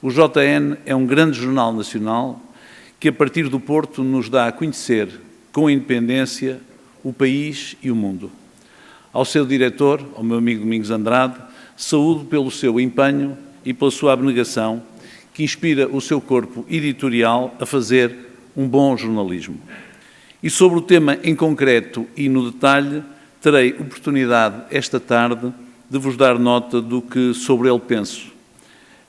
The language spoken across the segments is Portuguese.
O JN é um grande jornal nacional que, a partir do Porto, nos dá a conhecer, com independência, o país e o mundo. Ao seu diretor, ao meu amigo Domingos Andrade, saúdo pelo seu empenho e pela sua abnegação, que inspira o seu corpo editorial a fazer um bom jornalismo. E sobre o tema em concreto e no detalhe, terei oportunidade esta tarde de vos dar nota do que sobre ele penso.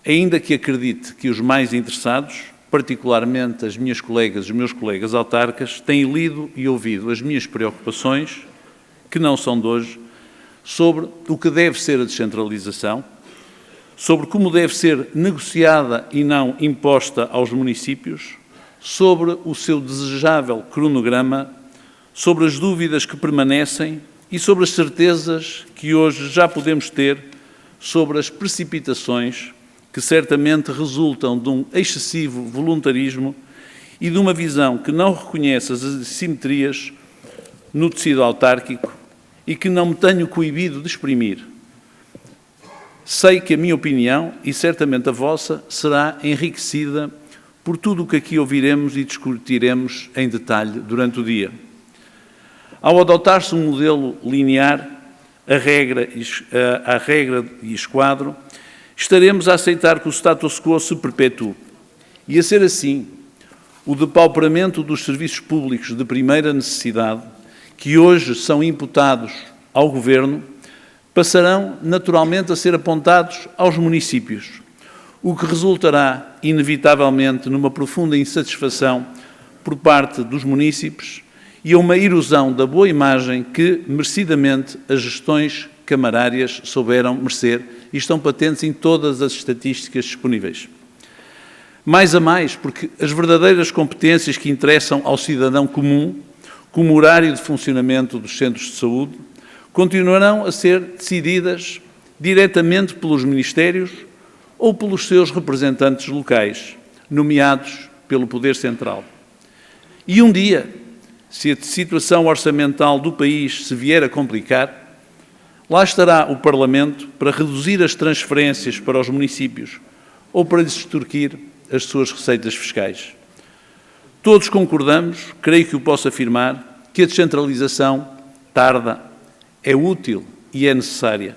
Ainda que acredite que os mais interessados, particularmente as minhas colegas e os meus colegas autarcas, têm lido e ouvido as minhas preocupações, que não são de hoje, sobre o que deve ser a descentralização, sobre como deve ser negociada e não imposta aos municípios, sobre o seu desejável cronograma, sobre as dúvidas que permanecem e sobre as certezas que hoje já podemos ter sobre as precipitações que certamente resultam de um excessivo voluntarismo e de uma visão que não reconhece as assimetrias no tecido autárquico e que não me tenho coibido de exprimir. Sei que a minha opinião, e certamente a vossa, será enriquecida por tudo o que aqui ouviremos e discutiremos em detalhe durante o dia. Ao adotar-se um modelo linear, a regra e esquadro, estaremos a aceitar que o status quo se perpetue. E a ser assim, o depauperamento dos serviços públicos de primeira necessidade, que hoje são imputados ao Governo, passarão naturalmente a ser apontados aos municípios, o que resultará, inevitavelmente, numa profunda insatisfação por parte dos munícipes e a uma erosão da boa imagem que, merecidamente, as gestões camarárias souberam merecer e estão patentes em todas as estatísticas disponíveis. Mais a mais, porque as verdadeiras competências que interessam ao cidadão comum, como o horário de funcionamento dos centros de saúde, continuarão a ser decididas diretamente pelos ministérios ou pelos seus representantes locais, nomeados pelo Poder Central. E um dia, se a situação orçamental do país se vier a complicar, lá estará o Parlamento para reduzir as transferências para os municípios ou para lhes extorquir as suas receitas fiscais. Todos concordamos, creio que o posso afirmar, que a descentralização tarda, é útil e é necessária,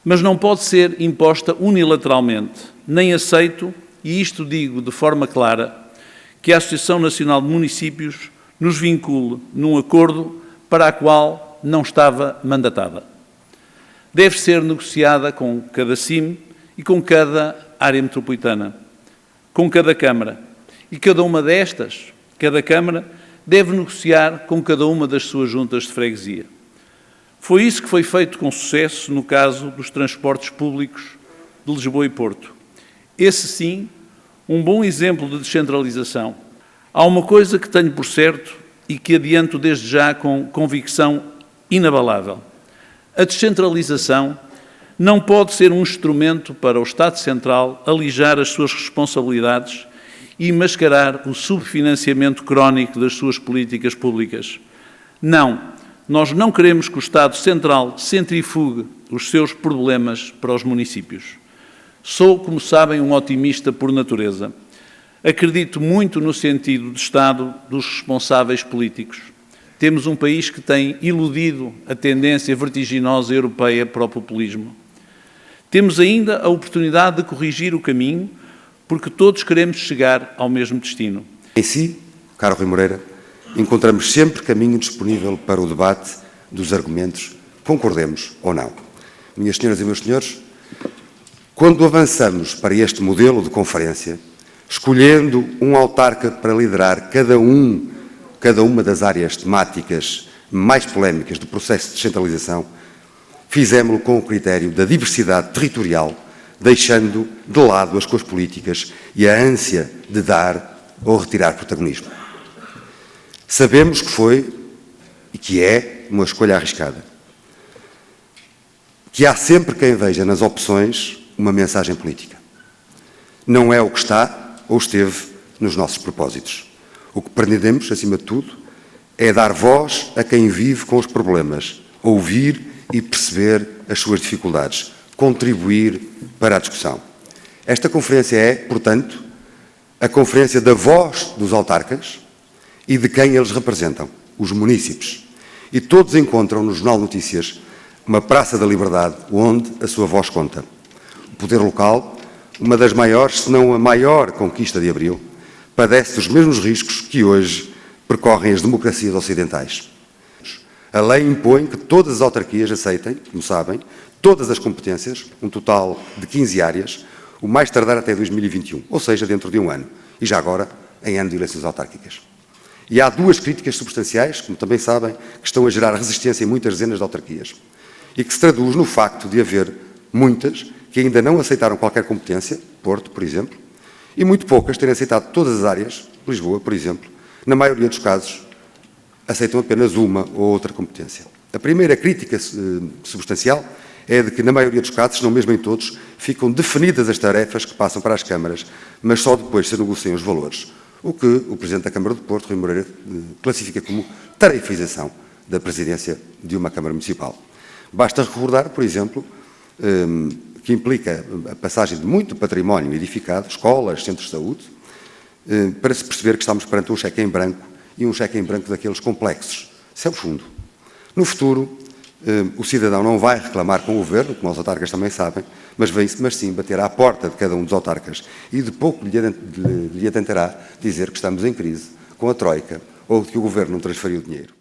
mas não pode ser imposta unilateralmente, nem aceito, e isto digo de forma clara, que a Associação Nacional de Municípios nos vincule num acordo para a qual não estava mandatada. Deve ser negociada com cada CIM e com cada área metropolitana, com cada Câmara. E cada uma destas, cada Câmara, deve negociar com cada uma das suas juntas de freguesia. Foi isso que foi feito com sucesso no caso dos transportes públicos de Lisboa e Porto. Esse, sim, um bom exemplo de descentralização. Há uma coisa que tenho por certo e que adianto desde já com convicção inabalável. A descentralização não pode ser um instrumento para o Estado Central alijar as suas responsabilidades e mascarar o subfinanciamento crónico das suas políticas públicas. Não, nós não queremos que o Estado Central centrifugue os seus problemas para os municípios. Sou, como sabem, um otimista por natureza. Acredito muito no sentido de Estado dos responsáveis políticos. Temos um país que tem iludido a tendência vertiginosa europeia para o populismo. Temos ainda a oportunidade de corrigir o caminho, porque todos queremos chegar ao mesmo destino. Em si, caro Rui Moreira, encontramos sempre caminho disponível para o debate dos argumentos, concordemos ou não. Minhas senhoras e meus senhores, quando avançamos para este modelo de conferência, escolhendo um autarca para liderar cada uma das áreas temáticas mais polémicas do processo de descentralização, fizemos-lo com o critério da diversidade territorial, deixando de lado as cores políticas e a ânsia de dar ou retirar protagonismo. Sabemos que foi e que é uma escolha arriscada. Que há sempre quem veja nas opções uma mensagem política. Não é o que está ou esteve nos nossos propósitos. O que pretendemos, acima de tudo, é dar voz a quem vive com os problemas, ouvir e perceber as suas dificuldades, contribuir para a discussão. Esta conferência é, portanto, a conferência da voz dos autarcas e de quem eles representam, os munícipes. E todos encontram no Jornal de Notícias uma praça da liberdade onde a sua voz conta. O poder local, uma das maiores, se não a maior conquista de Abril, padece dos mesmos riscos que hoje percorrem as democracias ocidentais. A lei impõe que todas as autarquias aceitem, como sabem, todas as competências, um total de 15 áreas, o mais tardar até 2021, ou seja, dentro de um ano, e já agora em ano de eleições autárquicas. E há duas críticas substanciais, como também sabem, que estão a gerar resistência em muitas dezenas de autarquias, e que se traduz no facto de haver muitas que ainda não aceitaram qualquer competência, Porto, por exemplo, e muito poucas terem aceitado todas as áreas, Lisboa, por exemplo, na maioria dos casos, aceitam apenas uma ou outra competência. A primeira crítica substancial é de que, na maioria dos casos, se não mesmo em todos, ficam definidas as tarefas que passam para as câmaras, mas só depois se negociam os valores, o que o Presidente da Câmara do Porto, Rui Moreira, classifica como tarefização da presidência de uma Câmara Municipal. Basta recordar, por exemplo, que implica a passagem de muito património edificado, escolas, centros de saúde, para se perceber que estamos perante um cheque em branco e um cheque em branco daqueles complexos. Isso é o fundo. No futuro, o cidadão não vai reclamar com o governo, como os autarcas também sabem, mas sim bater à porta de cada um dos autarcas e de pouco lhe tentará dizer que estamos em crise com a Troika ou que o governo não transferiu dinheiro.